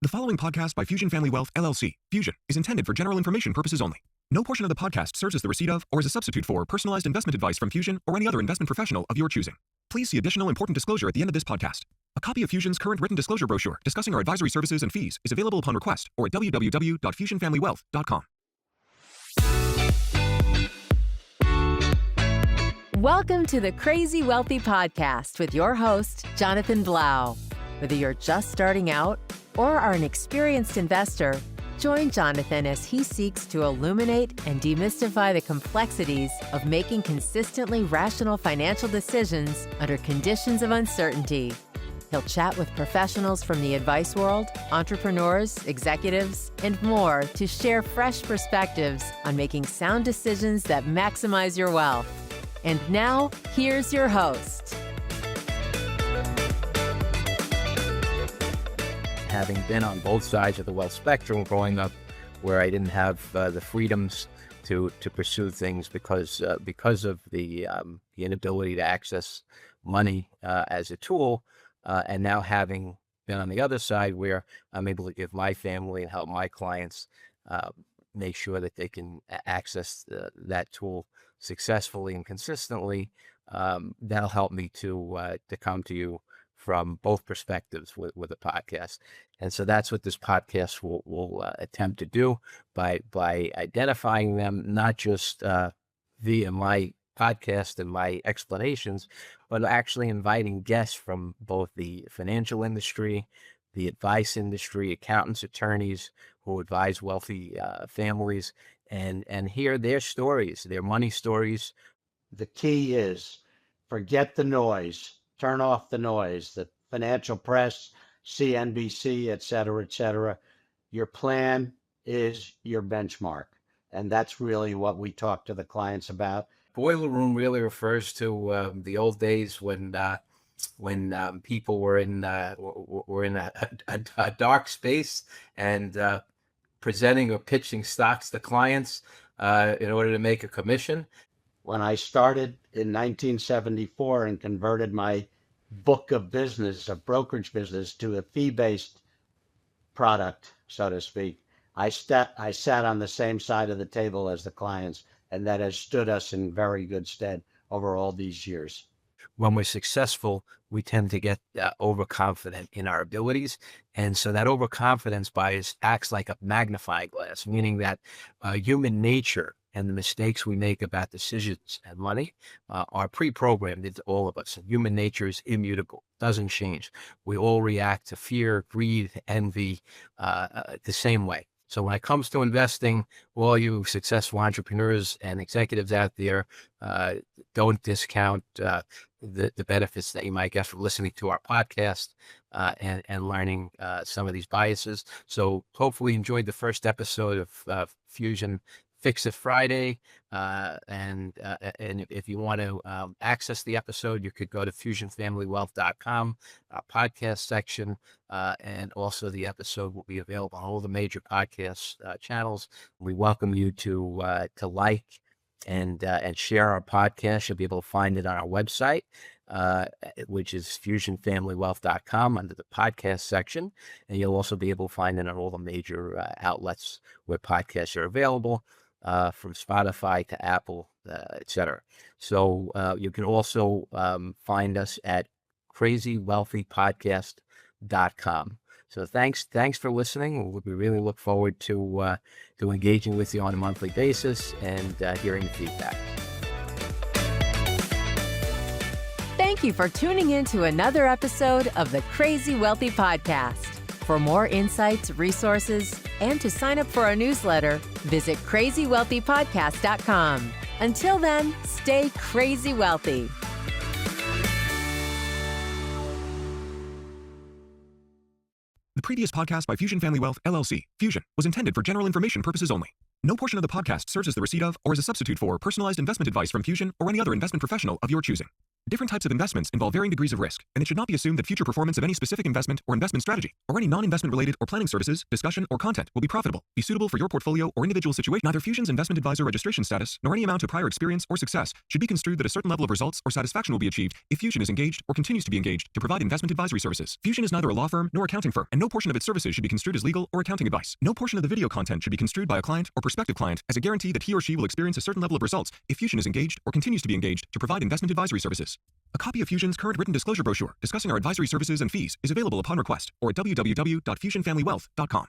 The following podcast by Fusion Family Wealth, LLC, Fusion, is intended for general information purposes only. No portion of the podcast serves as the receipt of or as a substitute for personalized investment advice from Fusion or any other investment professional of your choosing. Please see additional important disclosure at the end of this podcast. A copy of Fusion's current written disclosure brochure discussing our advisory services and fees is available upon request or at www.fusionfamilywealth.com. Welcome to the Crazy Wealthy Podcast with your host, Jonathan Blau. Whether you're just starting out or are an experienced investor, join Jonathan as he seeks to illuminate and demystify the complexities of making consistently rational financial decisions under conditions of uncertainty. He'll chat with professionals from the advice world, entrepreneurs, executives, and more to share fresh perspectives on making sound decisions that maximize your wealth. And now, here's your host. Having been on both sides of the wealth spectrum growing up, where I didn't have the freedoms to pursue things because of the inability to access money as a tool, and now having been on the other side where I'm able to give my family and help my clients make sure that they can access that tool successfully and consistently, that'll help me to come to you from both perspectives with a podcast. And so that's what this podcast will attempt to do by identifying them, not just via my podcast and my explanations, but actually inviting guests from both the financial industry, the advice industry, accountants, attorneys who advise wealthy families, and hear their stories, their money stories. The key is forget the noise. Turn off the noise, the financial press, CNBC, et cetera, Your plan is your benchmark. And that's really what we talk to the clients about. Boiler room really refers to the old days when people were in a dark space and presenting or pitching stocks to clients in order to make a commission. When I started in 1974 and converted my book of business, a brokerage business, to a fee-based product, so to speak, I sat on the same side of the table as the clients, and that has stood us in very good stead over all these years. When we're successful, we tend to get overconfident in our abilities. And so that overconfidence bias acts like a magnifying glass, meaning that human nature and the mistakes we make about decisions and money are pre-programmed into all of us. And human nature is immutable, doesn't change. We all react to fear, greed, envy the same way. So when it comes to investing, all you successful entrepreneurs and executives out there, don't discount the benefits that you might get from listening to our podcast and learning some of these biases. So hopefully you enjoyed the first episode of Fusion Fix It Friday. And if you want to access the episode, you could go to fusionfamilywealth.com, our podcast section, and also the episode will be available on all the major podcast channels. We welcome you to like and share our podcast. You'll be able to find it on our website, which is fusionfamilywealth.com under the podcast section. And you'll also be able to find it on all the major outlets where podcasts are available. From Spotify to Apple, etc. So you can also find us at crazywealthypodcast.com. So thanks for listening. We really look forward to engaging with you on a monthly basis and hearing the feedback. Thank you for tuning in to another episode of the Crazy Wealthy Podcast. For more insights, resources, and to sign up for our newsletter, visit crazywealthypodcast.com. Until then, stay crazy wealthy. The previous podcast by Fusion Family Wealth, LLC, Fusion, was intended for general information purposes only. No portion of the podcast serves as the receipt of or as a substitute for personalized investment advice from Fusion or any other investment professional of your choosing. Different types of investments involve varying degrees of risk, and it should not be assumed that future performance of any specific investment or investment strategy, or any non-investment related or planning services, discussion, or content will be profitable, be suitable for your portfolio or individual situation. Neither Fusion's investment advisor registration status, nor any amount of prior experience or success should be construed that a certain level of results or satisfaction will be achieved if Fusion is engaged or continues to be engaged to provide investment advisory services. Fusion is neither a law firm nor accounting firm, and no portion of its services should be construed as legal or accounting advice. No portion of the video content should be construed by a client or prospective client as a guarantee that he or she will experience a certain level of results if Fusion is engaged or continues to be engaged to provide investment advisory services. A copy of Fusion's current written disclosure brochure discussing our advisory services and fees is available upon request or at www.fusionfamilywealth.com.